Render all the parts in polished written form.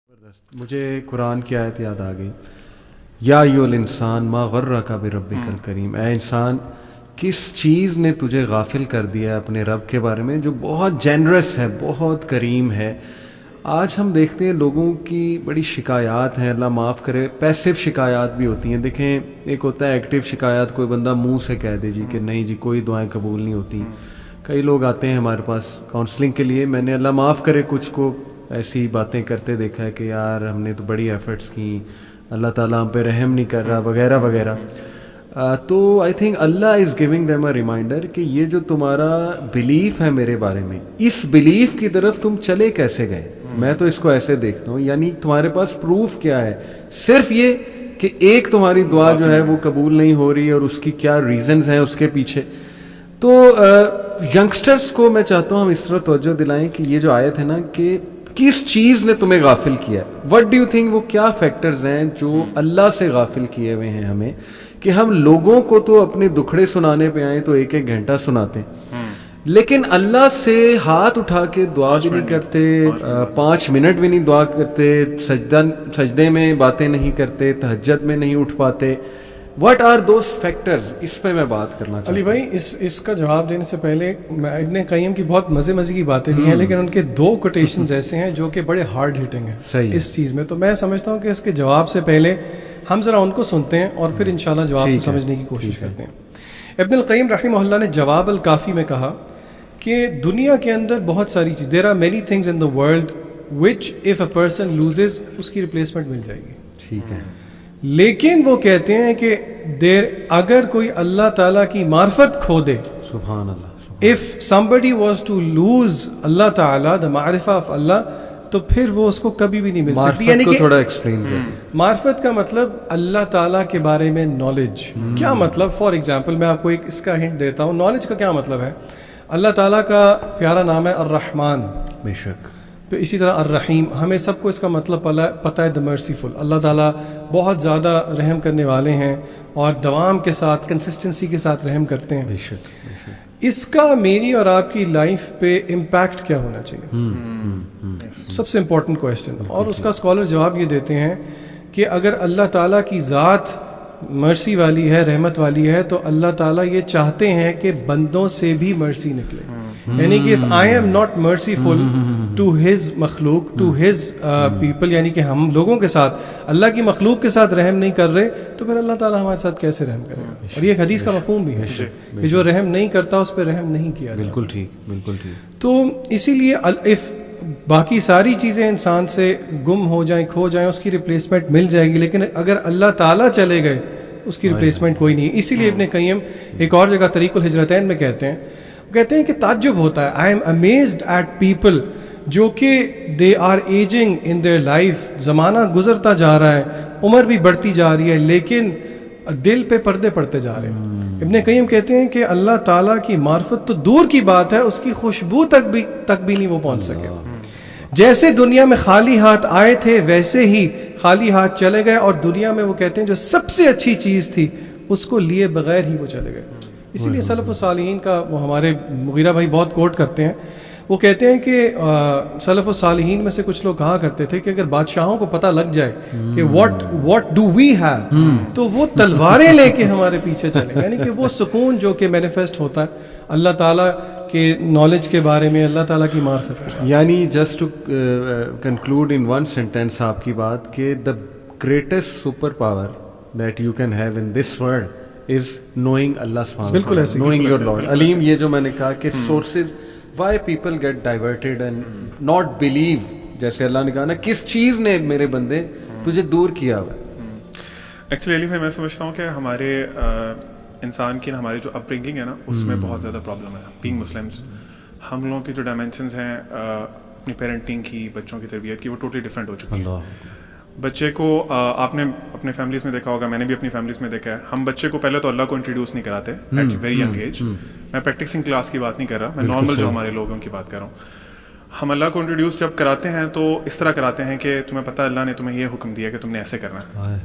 زبردست. مجھے قرآن کی آیت یاد آ گئی. یا ایھا الانسان ما غرک بربک الکریم. اے انسان کس چیز نے تجھے غافل کر دیا ہے اپنے رب کے بارے میں جو بہت جینرس ہے، بہت کریم ہے. آج ہم دیکھتے ہیں لوگوں کی بڑی شکایات ہیں، اللہ معاف کرے، پیسیو شکایات بھی ہوتی ہیں. دیکھیں ایک ہوتا ہے ایکٹیو شکایات، کوئی بندہ منہ سے کہہ دے جی کہ نہیں جی کوئی دعائیں قبول نہیں ہوتی. کئی لوگ آتے ہیں ہمارے پاس کاؤنسلنگ کے لیے، میں نے اللہ معاف کرے کچھ کو ایسی باتیں کرتے دیکھا ہے کہ یار ہم نے تو بڑی ایفرٹس کی، اللہ تعالیٰ ہم پہ رحم نہیں کر رہا وغیرہ وغیرہ. تو I think Allah is giving them a reminder کہ یہ جو تمہارا بلیف ہے میرے بارے میں، اس بلیف کی طرف تم چلے کیسے گئے. میں تو اس کو ایسے دیکھتا ہوں، یعنی تمہارے پاس پروف کیا ہے؟ صرف یہ کہ ایک تمہاری دعا جو ہے وہ قبول نہیں ہو رہی اور اس کی کیا ریزنز ہیں اس کے پیچھے. تو ینگسٹرز کو میں چاہتا ہوں ہم اس طرح توجہ دلائیں کہ یہ جو آیت ہے نا کہ کس چیز نے تمہیں غافل کیا ہے. وٹ ڈو یو تھنک وہ کیا فیکٹرز ہیں جو اللہ سے غافل کیے ہوئے ہیں ہمیں، کہ ہم لوگوں کو تو اپنے دکھڑے سنانے پہ آئیں تو ایک ایک گھنٹہ سناتے ہیں، لیکن اللہ سے ہاتھ اٹھا کے دعا بھی نہیں کرتے، 5 منٹ بھی نہیں دعا کرتے، سجدے میں باتیں نہیں کرتے، تہجد میں نہیں اٹھ پاتے. What are those factors? اس پہ میں بات کرنا چاہتا ہوں. علی بھائی اس کا جواب دینے سے پہلے ابن قیم کی بہت مزے کی باتیں بھی ہیں، لیکن ان کے 2 کوٹیشنز ایسے ہیں جو کہ بڑے ہارڈ ہٹنگ ہیں صحیح اس چیز میں. تو میں سمجھتا ہوں کہ اس کے جواب سے پہلے ہم ذرا ان کو سنتے ہیں اور پھر انشاءاللہ جواب کو سمجھنے کی کوشش کرتے ہیں. ابن القیم رحمہ اللہ نے جواب الکافی میں کہا کہ دنیا کے اندر بہت ساری چیز، there are many things in the world which if a person loses اس کی ریپلیسمنٹ مل جائے گی. ٹھیک ہے، لیکن وہ کہتے ہیں کہ اگر کوئی اللہ تعالیٰ کی معرفت کھو دے، سبحان اللہ، if somebody was to lose اللہ تعالیٰ the معرفہ of اللہ، تو پھر وہ اس کو کبھی بھی نہیں مل سکتی. یعنی کہ تھوڑا ایکسپلین کر. معرفت کا مطلب اللہ تعالیٰ کے بارے میں نالج. کیا مطلب؟ فار ایگزامپل میں آپ کو اس کا ہنٹ دیتا ہوں. نالج کا کیا مطلب ہے؟ اللہ تعالیٰ کا پیارا نام ہے الرحمن، بے شک. پھر اسی طرح الرحیم. ہمیں سب کو اس کا مطلب پتہ ہے، دا مرسیفل. اللہ تعالیٰ بہت زیادہ رحم کرنے والے ہیں اور دوام کے ساتھ کنسسٹنسی کے ساتھ رحم کرتے ہیں. بے شک. اس کا میری اور آپ کی لائف پہ امپیکٹ کیا ہونا چاہیے؟ سب سے امپورٹنٹ کویشچن. اور اس کا اسکالر جواب یہ دیتے ہیں کہ اگر اللہ تعالیٰ کی ذات مرسی والی ہے، رحمت والی ہے، تو اللہ تعالیٰ یہ چاہتے ہیں کہ بندوں سے بھی مرسی نکلے. یعنی کہ if I am not merciful to his مخلوق، to his people، یعنی کہ ہم لوگوں کے ساتھ، اللہ کی مخلوق کے ساتھ رحم نہیں کر رہے، تو پھر اللہ تعالیٰ ہمارے ساتھ کیسے رحم کرے گا؟ اور یہ ایک حدیث کا مفہوم بھی ہے کہ جو رحم نہیں کرتا اس پہ رحم نہیں کیا جاتا. بالکل ٹھیک، بالکل ٹھیک. تو اسی لیے if باقی ساری چیزیں انسان سے گم ہو جائیں، کھو جائیں، اس کی ریپلیسمنٹ مل جائے گی، لیکن اگر اللہ تعالیٰ چلے گئے اس کی ریپلیسمنٹ کوئی نہیں. اسی لیے ابن قیم ایک اور جگہ طریق الہجرتین میں کہتے ہیں کہ تعجب ہوتا ہے، I am amazed at people جو کہ they are ageing in their life, زمانہ گزرتا جا رہا ہے، عمر بھی بڑھتی جا رہی ہے، لیکن دل پہ پردے پڑتے جا رہے ہیں. ابن قیم کہتے ہیں کہ اللہ تعالیٰ کی معرفت تو دور کی بات ہے، اس کی خوشبو تک بھی نہیں وہ پہنچ سکے. جیسے دنیا میں خالی ہاتھ آئے تھے ویسے ہی خالی ہاتھ چلے گئے، اور دنیا میں وہ کہتے ہیں جو سب سے اچھی چیز تھی اس کو لیے بغیر ہی وہ چلے گئے. اسی لیے سلف الصالحین کا وہ ہمارے مغیرہ بھائی بہت کوٹ کرتے ہیں. وہ کہتے ہیں کہ سلف الصالحین میں سے کچھ لوگ کہا کرتے تھے کہ اگر بادشاہوں کو پتہ لگ جائے کہ what do we have، تو وہ تلواریں لے کے ہمارے پیچھے چلیں. یعنی کہ وہ سکون جو کہ مینیفیسٹ ہوتا ہے اللہ تعالیٰ کے نالج کے بارے میں، اللہ تعالیٰ کی معرفت کے بارے میں. یعنی just to conclude in one sentence آپ کی بات، کہ the greatest super power that you can have in this world is knowing اللہ سبحانہ، بالکل ایسے، نوئنگ یور لارڈ. علیم، یہ جو میں نے کہا کہ sources why people get diverted and not believe, جیسے اللہ نے کہا نا کس چیز نے میرے بندے تجھے دور کیا ہوا ہے. ایکچولی علی بھائی میں سمجھتا ہوں کہ ہمارے انسان کی ہماری جو اپ برنگنگ ہے نا، اس میں بہت زیادہ پرابلم ہے. بینگ مسلمس، ہم لوگوں کی جو ڈائمینشنز ہیں اپنی پیرنٹنگ کی، بچوں کی تربیت کی، وہ ٹوٹلی ڈفرینٹ ہو چکی ہے. بچے کو آپ نے اپنے فیملیز میں دیکھا ہوگا، میں نے بھی اپنی فیملیز میں دیکھا ہے، ہم بچے کو پہلے تو اللہ کو انٹروڈیوس نہیں کراتے ایٹ ویری ینگ ایج. میں پریکٹسنگ کلاس کی بات نہیں کر رہا، میں نارمل جو ہمارے لوگوں کی بات کر رہا ہوں. ہم اللہ کو انٹروڈیوس جب کراتے ہیں تو اس طرح کراتے ہیں کہ تمہیں پتہ اللہ نے تمہیں یہ حکم دیا کہ تم نے ایسے کرنا ہے.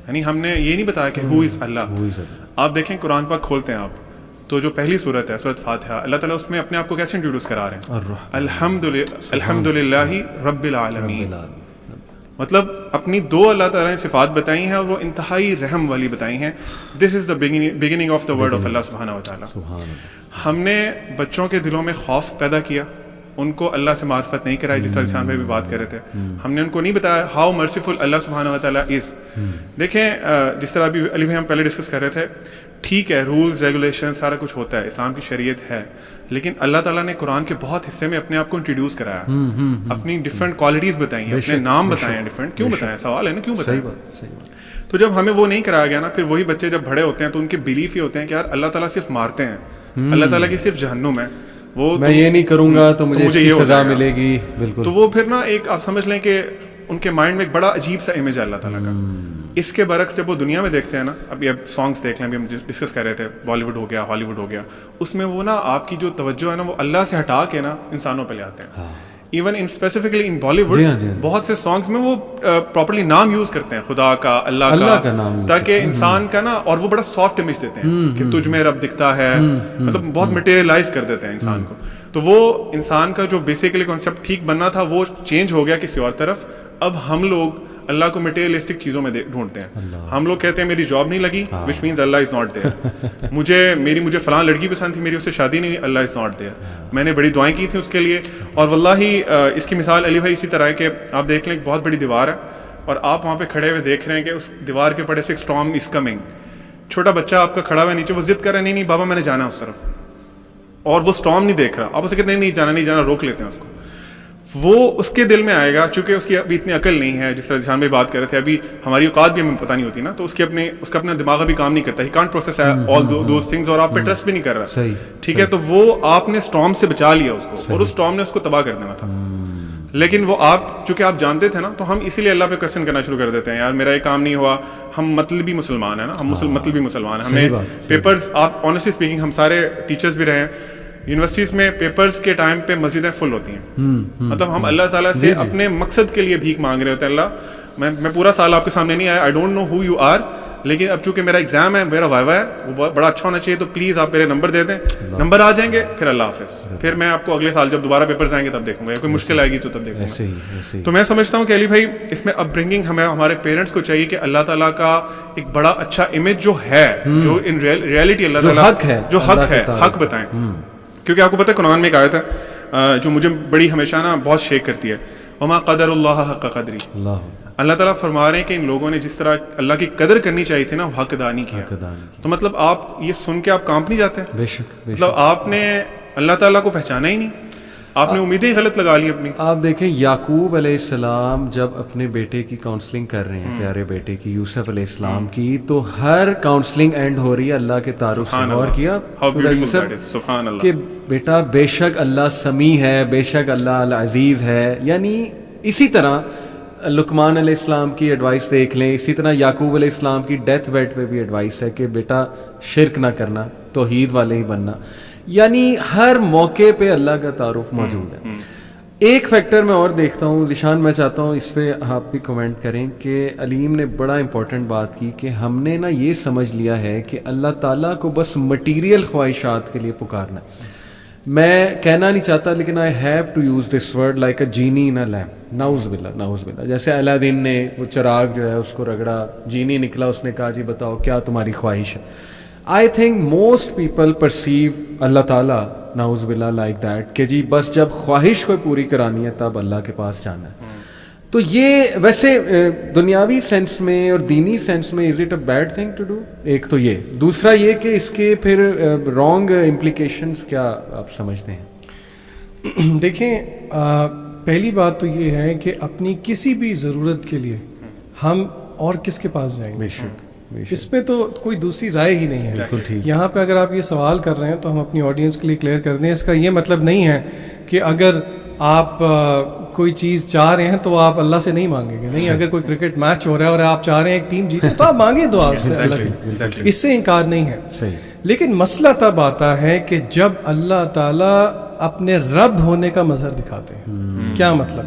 یعنی ہم نے یہ نہیں بتایا کہ ہو از اللہ. آپ دیکھیں قرآن پاک کھولتے ہیں آپ تو جو پہلی صورت ہے سورۃ فاتحہ، اللہ تعالیٰ اس میں اپنے آپ کو کیسے انٹروڈیوس کرا رہے ہیں؟ الحمد للہ رب العالمین. مطلب اپنی دو اللہ تعالیٰ نے صفات بتائی ہیں اور وہ انتہائی رحم والی بتائی ہیں. This is the beginning of the word of اللہ سبحانہ و تعالیٰ. ہم نے بچوں کے دلوں میں خوف پیدا کیا, ان کو اللہ سے معرفت نہیں کرائی, جس طرح جسان بھائی بھی بات کر رہے تھے. ہم نے ان کو نہیں بتایا ہاؤ مرسیفل اللہ سبحانہ و تعالیٰ از. دیکھیں جس طرح ابھی علی بھائی ہم پہلے ڈسکس کر رہے تھے, ٹھیک ہے رولز ریگولیشن سارا کچھ ہوتا ہے, اسلام کی شریعت ہے, لیکن اللہ تعالیٰ نے قرآن کے بہت حصے میں اپنے آپ کو انٹروڈیوس کرایا, اپنی ڈفرینٹ کوالٹیز بتائی ہیں, اپنے نام بتائے ہیں ڈفرینٹ. کیوں بتائیں؟ سوال ہے نا کیوں بتائیں. تو جب ہمیں وہ نہیں کرایا گیا نا, پھر وہی بچے جب بڑے ہوتے ہیں تو ان کے بلیف یہ ہوتے ہیں کہ یار اللہ تعالیٰ صرف مارتے ہیں, اللہ تعالیٰ کی صرف جہنم ہے, وہ میں یہ نہیں کروں گا تو مجھے اس کی سزا ملے گی. بالکل. تو وہ پھر نا ایک آپ سمجھ لیں کہ ان کے مائنڈ میں ایک بڑا عجیب سا امیج ہے اللہ تعالیٰ کا. اس کے برعکس جب وہ دنیا میں دیکھتے ہیں نا, ابھی اب سانگس دیکھ لیں, ابھی ہم ڈسکس کر رہے تھے بالی ووڈ ہو گیا, ہالی ووڈ ہو گیا, اس میں وہ نا آپ کی جو توجہ ہے نا وہ اللہ سے ہٹا کے نا انسانوں پہ لے آتے ہیں. Even in specifically in Bollywood بہت سے سانگس میں وہ پراپرلی نام یوز کرتے ہیں, خدا کا, اللہ کا نام, تاکہ انسان کا نا, اور وہ بڑا سافٹ امیج دیتے ہیں کہ تجھ میں رب دکھتا ہے, مطلب بہت مٹیریلائز کر دیتے ہیں انسان کو. تو وہ انسان کا جو بیسیکلی کانسیپٹ ٹھیک بننا تھا وہ چینج ہو گیا کسی اور طرف. اب ہم لوگ اللہ کو مٹیریلسٹک چیزوں میں ڈھونڈتے ہیں. ہم لوگ کہتے ہیں میری جاب نہیں لگی, which means Allah is not there. مجھے فلاں لڑکی پسند تھی, میری اس سے شادی نہیں ہوئی, اللہ از ناٹ دیئر. میں نے بڑی دعائیں کی تھیں اس کے لیے. اور واللہ اس کی مثال علی بھائی اسی طرح ہے کہ آپ دیکھ لیں ایک بہت بڑی دیوار ہے اور آپ وہاں پہ کھڑے ہوئے دیکھ رہے ہیں کہ اس دیوار کے پڑے سے ایک اسٹارم از کمنگ. چھوٹا بچہ آپ کا کھڑا ہوا ہے نیچے, وہ ضد کر رہا ہے نہیں بابا میں نے جانا اس طرف, اور وہ اسٹارم نہیں دیکھ رہا. آپ اسے کہتے ہیں نہیں جانا, روک لیتے ہیں اس کو. وہ اس کے دل میں آئے گا, چونکہ اس کی ابھی اتنی عقل نہیں ہے, جس طرح جہان بھائی بات کر رہے تھے, ابھی ہماری اوقات بھی ہمیں پتہ نہیں ہوتی نا, تو اس کا اپنا دماغ ابھی کام نہیں کرتا, he can't process all those things, اور آپ پہ ٹرسٹ بھی نہیں کر رہا. ٹھیک ہے, تو وہ آپ نے اسٹارم سے بچا لیا اس کو, اور اس اسٹارم نے اس کو تباہ کر دینا تھا. لیکن وہ آپ چونکہ آپ جانتے تھے نا, تو ہم اسی لیے اللہ پہ کوسچن کرنا شروع کر دیتے ہیں, یار میرا یہ کام نہیں ہوا. ہم مطلبی مسلمان ہیں نا, ہم مطلبی مسلمان ہیں. ہمیں پیپرز, آپ آنیسٹلی اسپیکنگ ہم سارے ٹیچرز بھی رہے ہیں, یونیورسٹیز میں پیپرز کے ٹائم پہ مسجدیں فل ہوتی ہیں. مطلب ہم اللہ تعالیٰ سے اپنے مقصد کے لیے بھیک مانگ رہے ہوتے ہیں, اللہ میں پورا سال آپ کے سامنے نہیں آیا, I don't know who you are, لیکن اب چونکہ میرا ایگزام ہے, میرا وائوا ہے, وہ بڑا اچھا ہونا چاہیے, تو پلیز آپ میرے نمبر دے دیں. نمبر آ جائیں گے پھر اللہ حافظ, پھر میں آپ کو اگلے سال جب دوبارہ پیپرز آئیں گے تب دیکھوں گا, یا کوئی مشکل آئے گی تو تب دیکھوں گا. تو میں سمجھتا ہوں کہ علی بھائی اس میں اپ برنگنگ ہمیں ہمارے پیرنٹس کو چاہیے کہ اللہ تعالیٰ کا ایک بڑا اچھا امیج جو ہے, جو ان ریئلٹی اللہ تعالیٰ جو حق ہے, حق بتائیں. کیونکہ آپ کو پتہ ہے قرآن میں ایک آیت ہے جو مجھے بڑی ہمیشہ نا بہت شیک کرتی ہے, وما قدر اللہ حق قدری. اللہ تعالیٰ فرما رہے ہیں کہ ان لوگوں نے جس طرح اللہ کی قدر کرنی چاہیے تھی نا, وہ حق ادا نہیں کیا. تو مطلب آپ یہ سن کے آپ کانپ نہیں جاتے؟ بے شک. مطلب آپ نے اللہ تعالیٰ کو پہچانا ہی نہیں, آپ نے امیدیں غلط لگا لی اپنی. آپ دیکھیں یعقوب علیہ السلام جب اپنے بیٹے کی کاؤنسلنگ کر رہے ہیں, پیارے بیٹے کی, یوسف علیہ السلام کی, تو ہر کاؤنسلنگ اینڈ ہو رہی ہے اللہ کے تعارف سے. اور کیا کہ بیٹا بے شک اللہ سمیع ہے, بے شک اللہ العزیز ہے. یعنی اسی طرح لقمان علیہ السلام کی ایڈوائس دیکھ لیں, اسی طرح یعقوب علیہ السلام کی ڈیتھ بیڈ پہ بھی ایڈوائس ہے کہ بیٹا شرک نہ کرنا, توحید والے ہی بننا. یعنی ہر موقع پہ اللہ کا تعارف موجود ہے. ایک فیکٹر میں اور دیکھتا ہوں ذیشان, میں چاہتا ہوں اس پہ آپ بھی کمنٹ کریں, کہ علیم نے بڑا امپورٹنٹ بات کی کہ ہم نے نا یہ سمجھ لیا ہے کہ اللہ تعالیٰ کو بس مٹیریل خواہشات کے لیے پکارنا. میں کہنا نہیں چاہتا لیکن I have to use this word like a genie in a lamp. نعوذ باللہ, نعوذ باللہ. جیسے الادین نے وہ چراغ جو ہے اس کو رگڑا, جینی نکلا, اس نے کہا جی بتاؤ کیا تمہاری خواہش ہے. I think most people perceive اللہ تعالیٰ نعوذ باللہ like that کہ جی بس جب خواہش کوئی پوری کرانی ہے تب اللہ کے پاس جانا ہے. تو یہ ویسے دنیاوی سینس میں اور دینی سینس میں is it a bad thing to do? ایک تو یہ, دوسرا یہ کہ اس کے پھر رانگ امپلیکیشنز کیا آپ سمجھتے ہیں؟ دیکھیں, پہلی بات تو یہ ہے کہ اپنی کسی بھی ضرورت کے لیے ہم اور کس کے پاس جائیں گے؟ بے شک, اس پہ تو کوئی دوسری رائے ہی نہیں ہے. یہاں پہ اگر آپ یہ سوال کر رہے ہیں تو ہم اپنی آڈینس کے لیے کلیئر کر دیں, اس کا یہ مطلب نہیں ہے کہ اگر آپ کوئی چیز چاہ رہے ہیں تو آپ اللہ سے نہیں مانگیں گے. نہیں, اگر کوئی کرکٹ میچ ہو رہا ہے اور آپ چاہ رہے ہیں ایک ٹیم جیتے تو آپ مانگیں دعا اس سے, اللہ اس سے انکار نہیں ہے. لیکن مسئلہ تب آتا ہے کہ جب اللہ تعالیٰ اپنے رب ہونے کا مظہر دکھاتے ہیں. کیا مطلب؟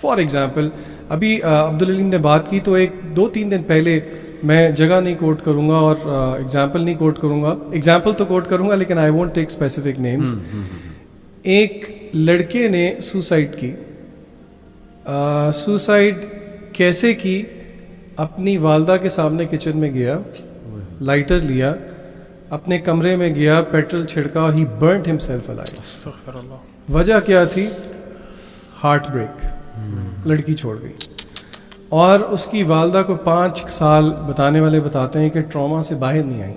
فار ایگزامپل ابھی عبدالعلیم نے بات کی تو 2-3 دن پہلے, میں جگہ نہیں کوٹ کروں گا اور ایگزامپل نہیں کوٹ کروں گا, ایگزامپل تو کوٹ کروں گا لیکن I won't take specific names. ایک لڑکے نے سوسائڈ کی. سوسائڈ کیسے کی اپنی والدہ کے سامنے کچن میں گیا, لائٹر لیا, اپنے کمرے میں گیا, پیٹرول چھڑکا, ہی برنٹ ہمسیلف الائیو. استغفر اللہ. وجہ کیا تھی؟ ہارٹ بریک, لڑکی چھوڑ گئی. اور اس کی والدہ کو 5 سال بتانے والے بتاتے ہیں کہ ٹراما سے باہر نہیں آئی.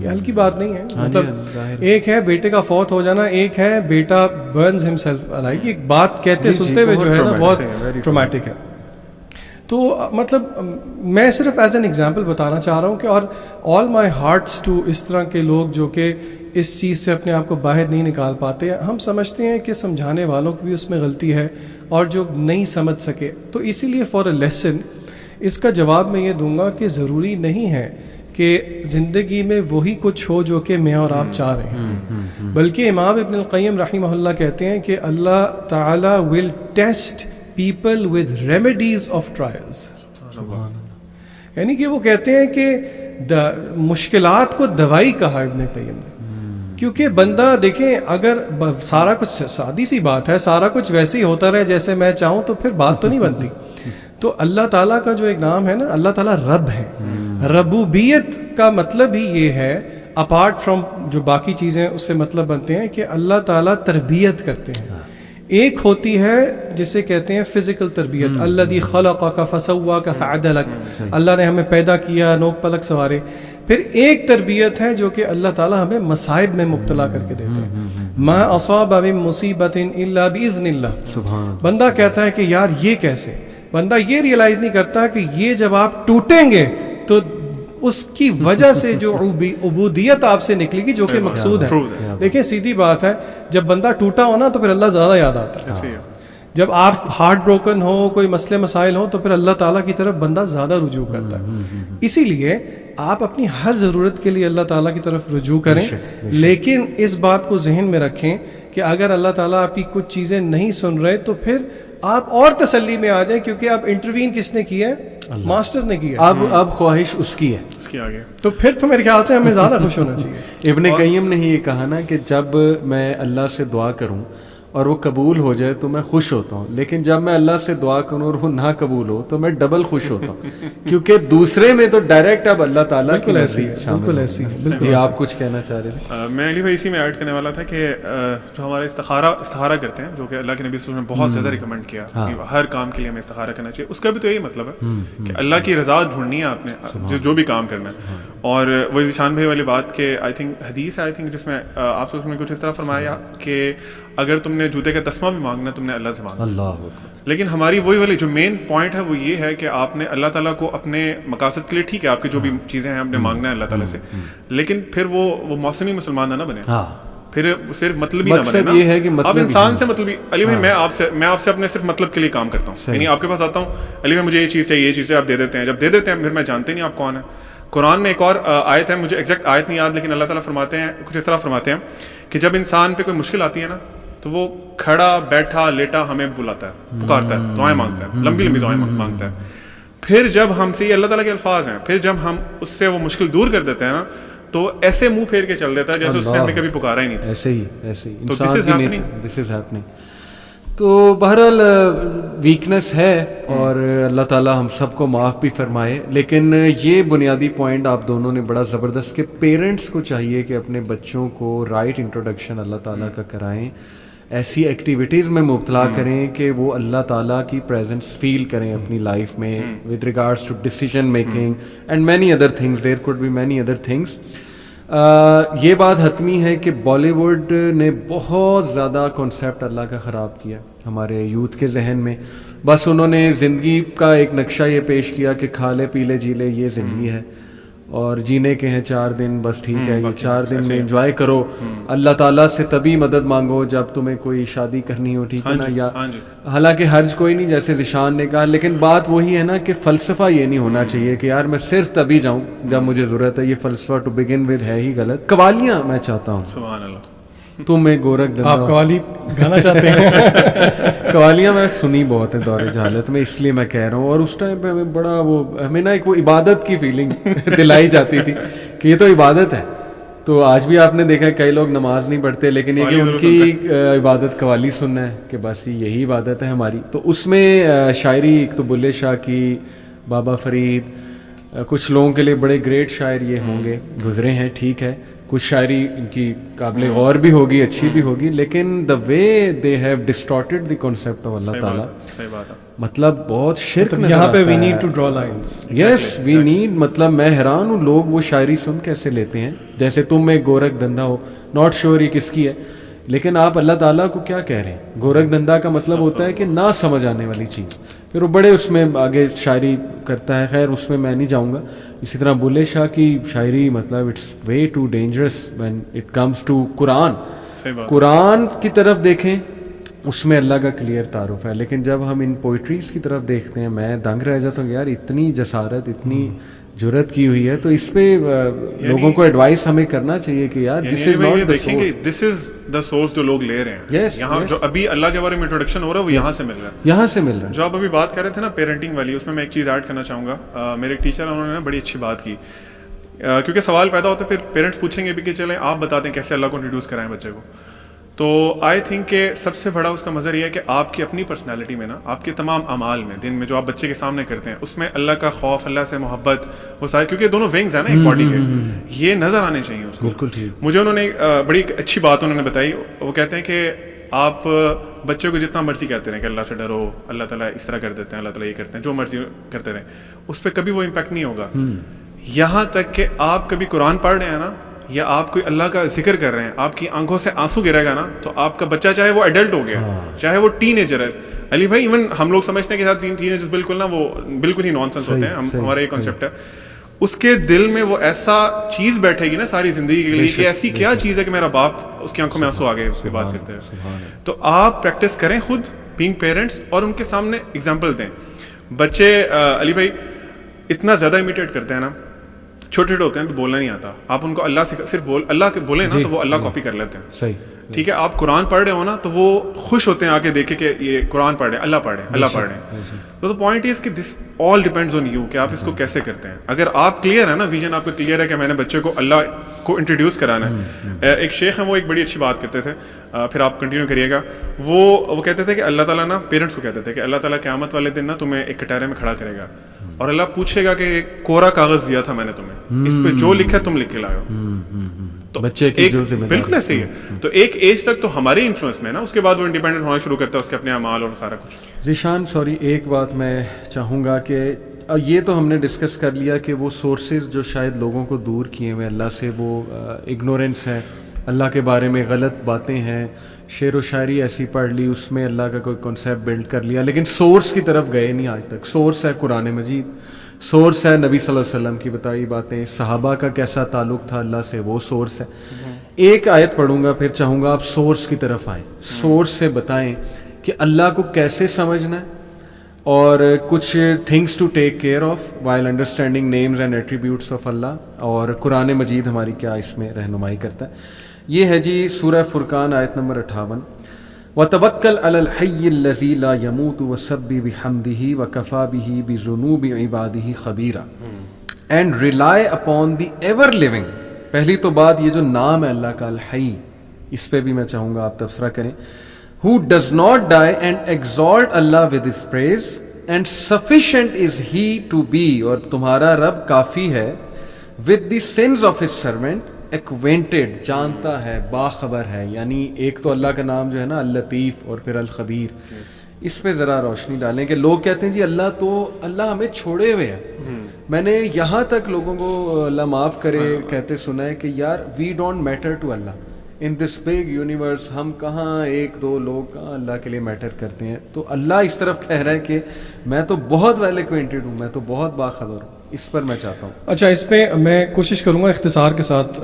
یہ ہلکی بات نہیں ہے. مطلب ایک ہے بیٹے کا فوت ہو جانا, ایک ہے بیٹا برنز ہمسیلف الائیو. ایک بات کہتے سنتے ہوئے جو ہے نا بہت ٹرامیٹک ہے. تو مطلب میں صرف ایز این ایگزامپل بتانا چاہ رہا ہوں کہ اور آل مائی ہارٹس ٹو اس طرح کے لوگ جو کہ اس چیز سے اپنے آپ کو باہر نہیں نکال پاتے. ہم سمجھتے ہیں کہ سمجھانے والوں کی بھی اس میں غلطی ہے اور جو نہیں سمجھ سکے. تو اسی لیے فار اے لیسن اس کا جواب میں یہ دوں گا کہ ضروری نہیں ہے کہ زندگی میں وہی کچھ ہو جو کہ میں اور آپ چاہ رہے ہیں, بلکہ امام ابن القیم رحمہ اللہ کہتے ہیں کہ اللہ تعالی ول test people with remedies of trials. یعنی کہ وہ کہتے ہیں کہ مشکلات کو دوائی کہا ابن قیم نے, کیونکہ بندہ دیکھیں اگر سارا کچھ, سادی سی بات ہے, سارا کچھ ویسے ہی ہوتا رہے جیسے میں چاہوں تو پھر بات تو نہیں بنتی. تو اللہ تعالیٰ کا جو ایک نام ہے نا, اللہ تعالیٰ رب ہے. ربوبیت کا مطلب ہی یہ ہے, اپارٹ فرام جو باقی چیزیں اس سے مطلب بنتے ہیں, کہ اللہ تعالیٰ تربیت کرتے ہیں. ایک ہوتی ہے جسے کہتے ہیں فزیکل تربیت, الذی خلقک فسواک فعدلک, اللہ نے ہمیں پیدا کیا, نوک پلک سوارے. پھر ایک تربیت ہے جو کہ اللہ تعالیٰ ہمیں مصائب میں مبتلا کر کے دیتے ہیں. ما اصاب من مصیبت الا باذن اللہ. بندہ کہتا ہے کہ یار یہ کیسے, بندہ یہ ریئلائز نہیں کرتا کہ یہ جب آپ ٹوٹیں گے تو اس کی وجہ سے جو عبودیت آپ سے نکلے گی جو کہ مقصود ہے. دیکھیں سیدھی بات ہے, جب بندہ ٹوٹا ہو نا تو پھر اللہ زیادہ یاد آتا ہے. جب آپ ہارٹ بروکن ہو, کوئی مسئلے مسائل ہو, تو پھر اللہ تعالیٰ کی طرف بندہ زیادہ رجوع کرتا ہے. اسی لیے آپ اپنی ہر ضرورت کے لیے اللہ تعالیٰ کی طرف رجوع کریں, لیکن اس بات کو ذہن میں رکھیں کہ اگر اللہ تعالیٰ آپ کی کچھ چیزیں نہیں سن رہے تو پھر آپ اور تسلی میں آ جائیں, کیونکہ آپ انٹروین کس نے کیا ہے؟ ماسٹر نے کیا. اب خواہش اس کی ہے, اس کی آگے. تو پھر تو میرے خیال سے ہمیں زیادہ خوش ہونا چاہیے. ابن قیم نے ہی یہ کہا نا کہ جب میں اللہ سے دعا کروں اور وہ قبول ہو جائے تو میں خوش ہوتا ہوں, لیکن جب میں اللہ سے دعا کروں اور وہ نہ قبول ہو تو میں ڈبل خوش ہوتا ہوں, کیونکہ دوسرے میں تو ڈائریکٹ اب اللہ تعالیٰ کی مرضی شامل. بالکل ایسی ہے. جی آپ کچھ کہنا چاہ رہے تھے؟ میں علی بھائی اسی میں ایڈ کرنے والا تھا کہ جو ہمارے استخارہ کرتے ہیں, جو کہ اللہ کے نبی صلی اللہ علیہ وسلم نے بہت زیادہ ریکمینڈ کیا, ہر کام کے لیے ہمیں استخارہ کرنا چاہیے. اس کا بھی تو یہی مطلب ہے کہ اللہ کی رضا ڈھونڈنی ہے آپ نے جو بھی کام کرنا ہے. اور وہ ذیشان بھائی والی بات کہ آئی تھنک حدیث ہے, آئی تھنک جس میں آپ سے اس میں کچھ اس طرح فرمایا کہ اگر تم نے جوتے کا تسمہ بھی مانگنا تم نے اللہ سے مانگنا. اللہ. لیکن ہماری وہی والی جو مین پوائنٹ ہے وہ یہ ہے کہ آپ نے اللہ تعالیٰ کو اپنے مقاصد کے لیے, ٹھیک ہے آپ کی جو بھی چیزیں ہیں آپ نے مانگنا ہے اللہ تعالیٰ سے, لیکن پھر وہ موسمی مسلمان نہ بنے, پھر صرف مطلبی نہ بنے نا. یہ ہے کہ آپ انسان سے مطلبی. علی بھائی میں آپ سے اپنے صرف مطلب کے لیے کام کرتا ہوں, یعنی آپ کے پاس آتا ہوں, علی بھائی مجھے یہ چیز چاہیے, یہ چیزیں آپ دے دیتے ہیں. جب دے دیتے ہیں پھر میں جانتے نہیں آپ کون ہیں. قرآن میں ایک اور آیت ہے, مجھے ایگزیکٹ آیت نہیں یاد, لیکن اللہ تعالیٰ فرماتے ہیں کچھ اس طرح فرماتے ہیں کہ جب انسان پہ کوئی مشکل آتی ہے نا تو وہ کھڑا بیٹھا لیٹا ہمیں بلاتا ہے, پکارتا ہے, دعائیں مانگتا ہے, لمبی لمبی دعائیں مانگتا ہے. پھر جب ہم سے, یہ اللہ تعالیٰ کے الفاظ ہیں, پھر جب ہم اس سے وہ مشکل دور کر دیتے ہیں نا تو ایسے منہ پھیر کے چل دیتا ہے جیسے اس نے ہمیں کبھی پکارا ہی نہیں تھا. ایسے ہی دس از ہیپننگ. تو بہرحال ویکنس ہے اور اللہ تعالیٰ ہم سب کو معاف بھی فرمائے. لیکن یہ بنیادی پوائنٹ آپ دونوں نے بڑا زبردست کہ پیرنٹس کو چاہیے کہ اپنے بچوں کو رائٹ انٹروڈکشن اللہ تعالیٰ کا کرائیں, ایسی ایکٹیویٹیز میں مبتلا کریں کہ وہ اللہ تعالیٰ کی پریزنس فیل کریں اپنی لائف میں with regards to decision making and many other things. There could be many other things. یہ بات حتمی ہے کہ بالی ووڈ نے بہت زیادہ کانسیپٹ اللہ کا خراب کیا ہمارے یوتھ کے ذہن میں. بس انہوں نے زندگی کا ایک نقشہ یہ پیش کیا کہ کھا لے پی لے جی لے, یہ زندگی ہے اور جینے کے ہیں 4 دن, بس ٹھیک ہے یہ 4 دن میں انجوائے کرو. اللہ تعالیٰ سے تبھی مدد مانگو جب تمہیں کوئی شادی کرنی ہو, ٹھیک ہے نا. یا حالانکہ حرج کوئی نہیں جیسے ذیشان نے کہا, لیکن بات وہی ہے نا کہ فلسفہ یہ نہیں ہونا چاہیے کہ یار میں صرف تبھی جاؤں جب مجھے ضرورت ہے. یہ فلسفہ ٹو بگن ود ہے ہی غلط. قوالیاں میں چاہتا ہوں, سبحان اللہ, تمہیں گورکھ دندا. آپ قوالی گانا چاہتے ہیں؟ قوالیاں میں سنی بہت ہیں دور جہالت میں, اس لیے میں کہہ رہا ہوں. اور اس ٹائم پہ ہمیں بڑا ہمیں نا ایک وہ عبادت کی فیلنگ دلائی جاتی تھی کہ یہ تو عبادت ہے. تو آج بھی آپ نے دیکھا کئی لوگ نماز نہیں پڑھتے لیکن یہ کہ ان کی عبادت قوالی سننا ہے کہ بس یہی عبادت ہے ہماری. تو اس میں شاعری ایک تو بلے شاہ کی, بابا فرید, کچھ لوگوں کے لیے بڑے گریٹ شاعر یہ ہوں گے, گزرے ہیں, ٹھیک ہے, کچھ شاعری ان کی قابل غور بھی ہوگی, اچھی بھی ہوگی, لیکن the way they have distorted the concept of اللہ تعالیٰ, مطلب بہت شرک نظر یہاں پہ آتا وی ہے. Need to draw lines. Yes we need, مطلب میں حیران ہوں لوگ وہ شاعری سن کیسے لیتے ہیں. جیسے تم ایک گورکھ دھندا ہو, ناٹ شیور یہ کس کی ہے, لیکن آپ اللہ تعالیٰ کو کیا کہہ رہے ہیں. گورکھ دھندا کا مطلب ہوتا ہے کہ نہ سمجھ آنے والی چیز. پھر وہ بڑے اس میں آگے شاعری کرتا ہے, خیر اس میں میں نہیں جاؤں گا. اسی طرح بلے شاہ کی شاعری مطلب it's way too dangerous when it comes to قرآن. قرآن کی طرف دیکھیں اس میں اللہ کا کلیئر تعارف ہے, لیکن جب ہم ان پوئٹریز کی طرف دیکھتے ہیں میں دنگ رہ جاتا ہوں یار, اتنی جسارت, اتنی جرت کی ہوئی ہے. تو اس پہ لوگوں کو ایڈوائس ہمیں کرنا چاہیے کہ یار this is not the source. This is the source جو لوگ لے رہے ہیں. یہاں جو ابھی اللہ کے بارے میں انٹروڈکشن ہو رہا ہے وہ یہاں سے مل رہا ہے, یہاں سے مل رہا ہے. جو آپ ابھی بات کر رہے تھے نا پیرنٹنگ والی, اس میں ایک چیز ایڈ کرنا چاہوں گا. میرے ایک ٹیچر انہوں نے بڑی اچھی بات کی, کیونکہ سوال پیدا ہوتا ہے پھر پیرنٹس پوچھیں گے بھی کہ چلیں آپ بتا دیں کیسے اللہ کو انٹروڈیوس کرائیں بچے کو. تو آئی تھنک کہ سب سے بڑا اس کا مظہر یہ ہے کہ آپ کی اپنی پرسنالٹی میں نا, آپ کے تمام اعمال میں, دن میں جو آپ بچے کے سامنے کرتے ہیں, اس میں اللہ کا خوف, اللہ سے محبت, وہ سارے, کیونکہ دونوں ونگز ہیں نا ایک باڈی کے, یہ نظر آنے چاہیے اس کو. بالکل ٹھیک. مجھے انہوں نے بڑی اچھی بات انہوں نے بتائی. وہ کہتے ہیں کہ آپ بچوں کو جتنا مرضی کہتے رہیں کہ اللہ سے ڈرو, اللہ تعالیٰ اس طرح کر دیتے ہیں, اللہ تعالیٰ یہ کرتے ہیں, جو مرضی کرتے رہیں, اس پہ کبھی وہ امپیکٹ نہیں ہوگا. یہاں تک کہ آپ کبھی قرآن پڑھ رہے ہیں نا, یا آپ کوئی اللہ کا ذکر کر رہے ہیں, آپ کی آنکھوں سے آنسو گرے گا نا, تو آپ کا بچہ چاہے وہ ایڈلٹ ہو گیا, چاہے وہ ٹین ایجر ہے. علی بھائی ایون ہم لوگ سمجھتے ہیں کہ ٹین ایجرز بالکل نا وہ بالکل ہی نان سینس ہوتے ہیں, ہمارا یہ کانسیپٹ ہے. اس کے دل میں وہ ایسا چیز بیٹھے گی نا ساری زندگی کے لیے کہ ایسی کیا چیز ہے کہ میرا باپ, اس کی آنکھوں میں آنسو آ گئے اس کی بات کرتے ہیں. تو آپ پریکٹس کریں خود بینگ پیرنٹس, اور ان کے سامنے اگزامپل دیں. بچے علی بھائی اتنا زیادہ امیٹیٹ کرتے ہیں نا, چھوٹے چھوٹے ہوتے ہیں تو بولنا نہیں آتا, آپ ان کو اللہ سے صرف اللہ کے بولیں نا تو وہ اللہ کاپی کر لیتے ہیں. صحیح, ٹھیک ہے. آپ قرآن پڑھ رہے ہو نا تو وہ خوش ہوتے ہیں آ کے دیکھے کہ یہ قرآن پڑھ رہے ہیں, اللہ پڑھ رہے ہیں, اللہ پڑھ رہے ہیں. تو پوائنٹ از کہ دس آل ڈیپینڈز آن یو کہ آپ اس کو کیسے کرتے ہیں. اگر آپ کلیئر ہے نا, ویژن آپ کا کلیئر ہے کہ میں نے بچے کو اللہ کو انٹروڈیوس کرانا ہے. ایک شیخ ہیں وہ ایک بڑی اچھی بات کرتے تھے, پھر آپ کنٹینیو کریے گا. وہ کہتے تھے کہ اللہ تعالیٰ نا پیرنٹس کو کہتے تھے کہ اللہ تعالیٰ قیامت والے دن نا تمہیں ایک کٹارے میں کھڑا کرے گا, اور اللہ پوچھے گا کہ کوڑا کاغذ دیا تھا میں نے تمہیں, اس پہ جو لکھا تم لکھ کے لائے ہو. تو بچے کی بالکل ایسے ہی ہے. تو ایک ایج تک تو ہمارے انفلوئنس میں نا, اس کے بعد وہ انڈیپینڈنٹ ہونا شروع کرتا ہے, اس کے اپنے اعمال اور سارا کچھ. ذیشان سوری, ایک بات میں چاہوں گا کہ یہ تو ہم نے ڈسکس کر لیا کہ وہ سورسز جو شاید لوگوں کو دور کیے ہوئے اللہ سے, وہ اگنورینس ہے, اللہ کے بارے میں غلط باتیں ہیں, شعر و شاعری ایسی پڑھ لی, اس میں اللہ کا کوئی کنسیپٹ بلڈ کر لیا, لیکن سورس کی طرف گئے نہیں آج تک. سورس ہے قرآن مجید, سورس ہے نبی صلی اللہ علیہ وسلم کی بتائی باتیں, صحابہ کا کیسا تعلق تھا اللہ سے, وہ سورس ہے. ایک آیت پڑھوں گا, پھر چاہوں گا آپ سورس کی طرف آئیں, سورس سے بتائیں کہ اللہ کو کیسے سمجھنا ہے, اور کچھ things to take care of while understanding names and attributes of اللہ, اور قرآن مجید ہماری کیا اس میں رہنمائی کرتا ہے. یہ ہے جی سورہ فرقان آیت نمبر 58, وَتَوَكَّلْ عَلَى الْحَيِّ الَّذِي لَا يَمُوتُ وَسَبِّحْ بِحَمْدِهِ وَكَفَى بِهِ بِذُنُوبِ عِبَادِهِ خَبِيرًا, and rely upon the ever living. پہلی تو بات یہ جو نام ہے اللہ کا الحی, اس پہ بھی میں چاہوں گا آپ تبصرہ کریں. who does not die and exalt Allah with his praise, and sufficient is he to be, اور تمہارا رب کافی ہے, with the sins of his servant, acquainted, جانتا ہے, باخبر ہے. یعنی ایک تو اللہ کا نام جو ہے نا اللطیف, اور پھر الخبیر. اس پہ ذرا روشنی ڈالیں کہ لوگ کہتے ہیں جی اللہ ہمیں چھوڑے ہوئے ہیں. میں نے یہاں تک لوگوں کو اللہ معاف کرے کہتے سنا ہے کہ یار we don't matter to Allah in this big universe. ہم کہاں ایک دو لوگ کہاں اللہ کے لیے میٹر کرتے ہیں. تو اللہ اس طرف کہہ رہا ہے کہ میں تو بہت ویل ایکوینٹڈ ہوں, میں تو بہت باخبر ہوں. اس پر میں چاہتا ہوں. اچھا, اس پہ میں کوشش کروں گا اختصار کے ساتھ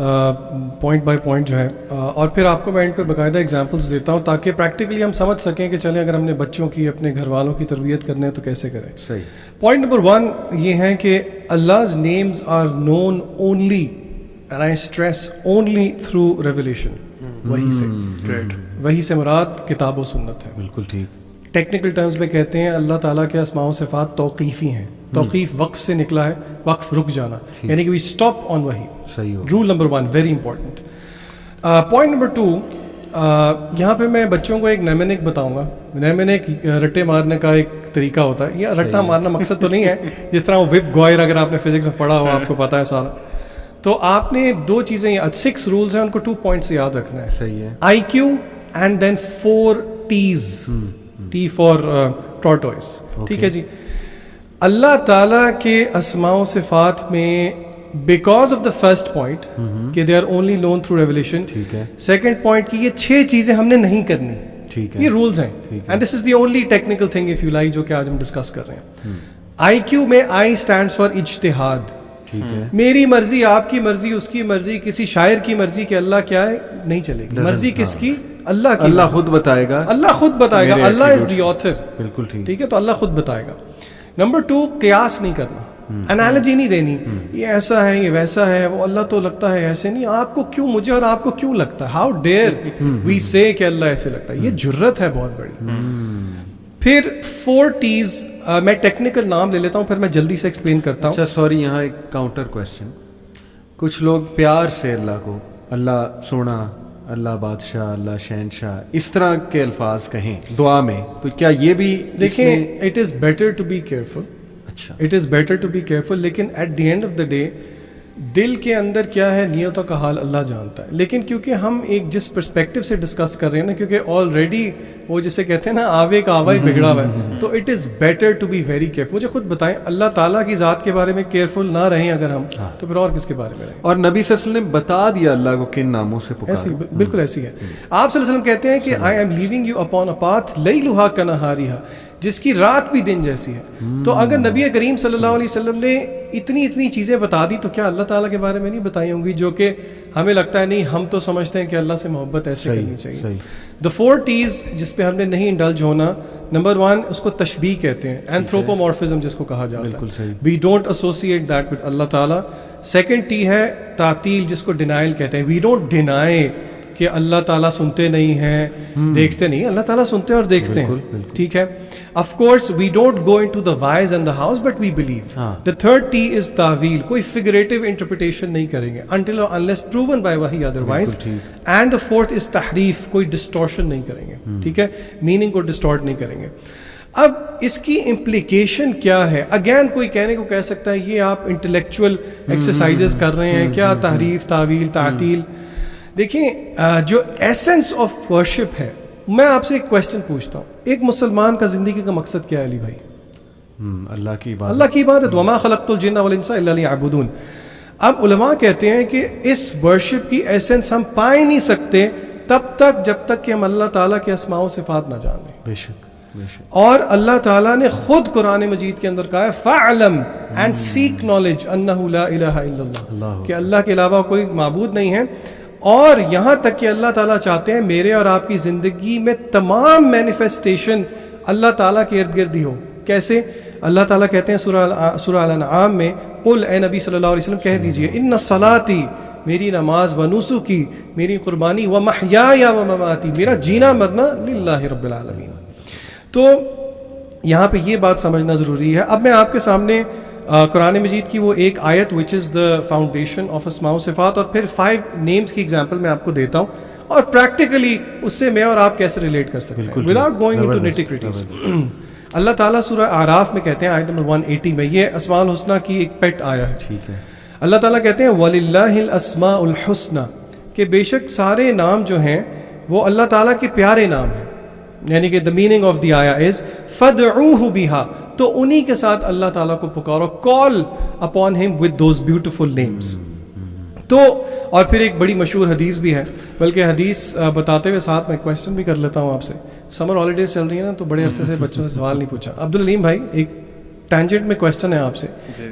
پوائنٹ بائی پوائنٹ جو ہے, اور پھر آپ کو میں ان پہ باقاعدہ ایگزامپلس دیتا ہوں تاکہ پریکٹیکلی ہم سمجھ سکیں کہ چلیں اگر ہم نے بچوں کی, اپنے گھر والوں کی تربیت کرنے ہے تو کیسے کریں. صحیح. پوائنٹ نمبر 1 یہ ہے کہ Allah's names are known only, and I stress only, through revelation. وہی سے مراد کتاب و سنت ہے. بالکل ٹھیک. ٹیکنیکل ٹرمز میں کہتے ہیں اللہ تعالیٰ کے اسماء و صفات توقیفی ہیں. توقیف وقف سے نکلا ہے, وقف رک جانا, یعنی کہ وی اسٹاپ آن وہی. صحیح ہو. Roll number 1 very important. Point number 2, یہاں پہ میں بچوں کو ایک نیمنک بتاؤں گا. نیمنک رٹے مارنے کا ایک طریقہ ہوتا ہے. یہ رٹا مارنا مقصد تو نہیں ہے جس طرح وہ وپ گوائر اگر آپ نے فزکس میں پڑھا ہو آپ کو پتا ہے سارا. تو آپ نے 2 چیزیں 6 رولز ہیں, ان کو 2 پوائنٹس یاد رکھنا ہے. صحیح ہے. I Q and then 4 T's. T for tortoise. ٹھیک ہے جی. اللہ تعالیٰ کے اسماء و صفات میں because of the first point کہ they are only known through revelation. ٹھیک ہے. سیکنڈ پوائنٹ کہ یہ 6 چیزیں ہم نے نہیں کرنی. ٹھیک ہے. یہ رولز ہیں and this is the only technical thing if you like جو کہ آج ہم ڈسکس کر رہے ہیں. آئی کیو میں آئی اسٹینڈس فار اجتہاد. ٹھیک ہے. میری مرضی, آپ کی مرضی, اس کی مرضی, کسی شاعر کی مرضی کہ اللہ کیا ہے نہیں چلے گی. مرضی کس کی؟ اللہ کی. اللہ خود بتائے گا. اللہ خود بتائے گا. اللہ از دی آتھر. بالکل ٹھیک. ٹھیک ہے, تو اللہ خود بتائے گا. نمبر 2 قیاس نہیں کرنا, انالوجی نہیں دینی, یہ ایسا ہے یہ ویسا ہے, وہ اللہ تو لگتا ہے ایسے نہیں, آپ کو کیوں, مجھے اور آپ کو کیوں لگتا ہے, ہاؤ ڈیئر وی سے کہ اللہ ایسے لگتا ہے. یہ جرت ہے بہت بڑی. پھر 4 T's, میں ٹیکنیکل نام لے لیتا ہوں پھر میں جلدی سے ایکسپلین کرتا ہوں. اچھا سوری, یہاں ایک کاؤنٹر کوشچن. کچھ لوگ پیار سے اللہ کو اللہ سونا, اللہ بادشاہ, اللہ شہنشاہ, اس طرح کے الفاظ کہیں دعا میں, تو کیا یہ بھی دیکھیں it is better to be careful. اچھا it is better to be careful, لیکن at the end of the day دل کے اندر کیا ہے نیتوں کا حال اللہ جانتا ہے. لیکن کیونکہ ہم ایک جس پرسپیکٹو سے ڈسکس کر رہے ہیں نا, کیونکہ آلریڈی وہ جسے کہتے ہیں نا آوے کا آوا ہی بگڑا ہوا ہے, تو it is better to be very careful. مجھے خود بتائیں اللہ تعالیٰ کی ذات کے بارے میں کیئرفل نہ رہیں اگر ہم, تو پھر اور کس کے بارے میں رہیں. اور نبی صلی اللہ علیہ وسلم نے بتا دیا اللہ کو کن ناموں سے ایسی پکارو. بالکل ایسی ہے. آپ صلی اللہ علیہ وسلم کہتے ہیں کہ I am leaving you upon a path لیلھا کنہاریھا, جس کی رات بھی دن جیسی ہے. تو اگر نبی کریم صلی اللہ علیہ وسلم نے اتنی چیزیں بتا دی, تو کیا اللہ تعالیٰ کے بارے میں نہیں بتائی ہوں گی جو کہ ہمیں لگتا ہے نہیں, ہم تو سمجھتے ہیں کہ اللہ سے محبت ایسے کرنی چاہیے. The 4 T's جس پہ ہم نے نہیں انڈلج ہونا. نمبر 1 اس کو تشبیہ کہتے ہیں, اینتھروپومورفزم جس کو کہا جاتا ہے. We don't associate that with اللہ تعالیٰ. سیکنڈ T ہے تعطیل, جس کو ڈینائل کہتے ہیں. We don't deny کہ اللہ تعالیٰ سنتے نہیں ہیں, دیکھتے نہیں. اللہ تعالیٰ سنتے اور دیکھتے ہیں. ٹھیک ہے. Of course we don't go into the whys and the hows, but we believe. The third T is تعویل, کوئی figurative interpretation نہیں کریں گے until or unless proven by wahi otherwise. And the fourth is تحریف, کوئی distortion نہیں کریں گے. ٹھیک ہے, meaning کو distort نہیں کریں گے. اب اس کی امپلیکیشن کیا ہے؟ اگین کوئی کہنے کو کہہ سکتا ہے یہ آپ انٹلیکچوئل ایکسرسائزز کر رہے ہیں کیا, تحریف, تعویل, تعطیل. دیکھیں جو ایسنس آف ورشپ ہے, میں آپ سے ایک کویسچن پوچھتا ہوں, ایک مسلمان کا زندگی کا مقصد کیا ہے علی بھائی؟ اللہ کی عبادت. اللہ کی عبادت. وما خلقت الجن والانس الا لیعبدون. اب علماء کہتے ہیں کہ اس ورشپ کی ایسنس ہم پا ہی نہیں سکتے تب تک جب تک کہ ہم اللہ تعالیٰ کے اسماء و صفات نہ جان لیں. بے شک. اور اللہ تعالیٰ نے خود قرآن مجید کے اندر کہا ہے فَعْلَمْ and seek knowledge أَنَّهُ لَا إِلَهَ إِلَّا اللَّهُ, کہ اللہ کے علاوہ کوئی معبود نہیں ہے. اور یہاں تک کہ اللہ تعالیٰ چاہتے ہیں میرے اور آپ کی زندگی میں تمام مینیفیسٹیشن اللہ تعالیٰ کے ارد گرد ہی ہو. کیسے؟ اللہ تعالیٰ کہتے ہیں سورہ الانعام میں, قل اے نبی صلی اللہ علیہ وسلم کہہ دیجئے, ان صلاتی, میری نماز, و نسکی, میری قربانی, و محیایا و مماتی, میرا جینا مرنا للہ رب العالمین. تو یہاں پہ یہ بات سمجھنا ضروری ہے. اب میں آپ کے سامنے قرآن مجید کی وہ ایک آیت وچ از دا فاؤنڈیشن آف اسماء و صفات, اور پھر 5 نیمز کی ایگزامپل میں آپ کو دیتا ہوں, اور پریکٹیکلی اس سے میں اور آپ کیسے ریلیٹ کر سکتے ہیں وداؤٹ گوئنگ انٹو نیٹی گریٹیز. اللہ تعالیٰ سورہ اعراف میں کہتے ہیں آیت نمبر 180 میں, یہ اسماء الحسنہ کی ایک پیٹ آیا ہے. ٹھیک ہے. اللہ تعالیٰ کہتے ہیں وَلِلَّهِ الْأَسْمَاءُ الْحُسْنَى, کہ بے شک سارے نام جو ہیں وہ اللہ تعالیٰ کے پیارے نام ہیں. یعنی کہ the meaning of the ayah is فَدْعُوهُ بِهَا, تو انہی کے ساتھ اللہ تعالیٰ کو پکارو, call upon him with those beautiful names. تو اور پھر ایک بڑی مشہور حدیث بھی ہے, بلکہ حدیث بتاتے ہوئے ساتھ میں کویسچن بھی کر لیتا ہوں آپ سے. سمر ہالیڈیز چل رہی ہیں نا, تو بڑے عرصے سے بچوں سے سوال نہیں پوچھا. عبدالعلیم بھائی, ایک ٹینجنٹ میں کویسچن ہے آپ سے,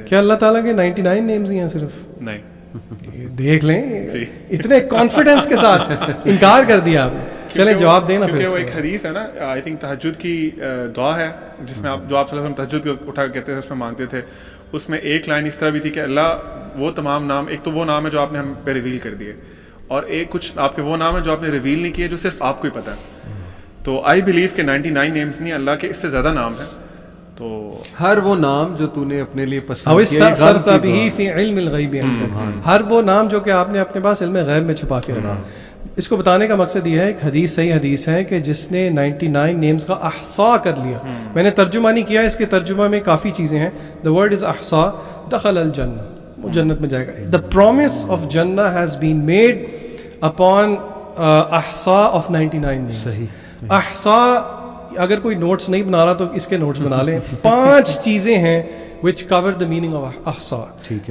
کیا اللہ تعالیٰ کے 99 نیمز ہی ہیں صرف؟ نہیں. دیکھ لیں, اتنے کانفیڈنس کے ساتھ انکار کر دیا آپ نے. چلیں جواب دینا. کیونکہ وہ ایک حدیث ہے نا, آئی تھنک تہجد کی دعا ہے جس میں آپ, جو آپ صلی اللہ علیہ وسلم تہجد اٹھا کرتے تھے اس میں مانگتے تھے, اس میں ایک لائن اس طرح بھی تھی کہ اللہ وہ تمام نام, ایک تو وہ نام ہے جو آپ نے ہم پہ ریویل کر دیے, اور ایک کچھ آپ کے وہ نام ہے جو آپ نے ریویل نہیں کیے جو صرف آپ کو ہی پتہ ہے. تو آئی بلیو کہ 99 نیمز نہیں، اللہ کے اس سے زیادہ نام ہیں. تو ہر وہ نام جو تو نے اپنے لیے او پسند کیا، یہ غلط استغفرت کی به دعا. فی علم الغیب عندک، ہر وہ نام جو کہ آپ نے اپنے پاس علم غیب میں چھپا کے رکھا. اس کو بتانے کا مقصد یہ ہے، ایک حدیث صحیح حدیث ہے کہ جس نے 99 نیمز کا احصاء کر لیا. میں نے ترجمہ نہیں کیا، اس کے ترجمہ میں کافی چیزیں ہیں. دا ورڈ از احصاء، دخل الجنہ، وہ جنت میں جائے گا. دا پرومس آف جنہ ہیز بین میڈ اپون احصاء آف 99 نیمز. صحیح. احصاء، اگر کوئی نوٹس نہیں بنا رہا تو اس کے نوٹس بنا لیں. 5 چیزیں ہیں which cover the meaning of احصاء.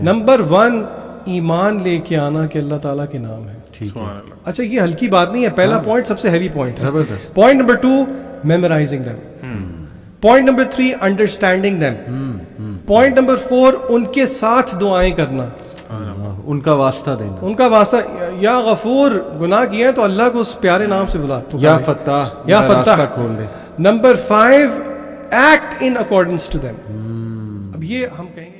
نمبر 1 ایمان لے کے آنا کہ اللہ تعالیٰ کے نام ہے. سبحان اللہ. اچھا یہ ہلکی بات نہیں ہے، پہلا پوائنٹ سب سے ہیوی پوائنٹ ہے. زبردست. Point number 2 memorising them. Point number 3 understanding them. Point number 4 ان کے ساتھ دعائیں کرنا، ان کا واسطہ دینا. ان کا واسطہ. یا غفور، گناہ کیے ہیں تو اللہ کو اس پیارے نام سے بلا. یا فتح، یا میرا فتح. راستہ کھول دے. Number 5 act in accordance to them. اب یہ ہم کہیں گے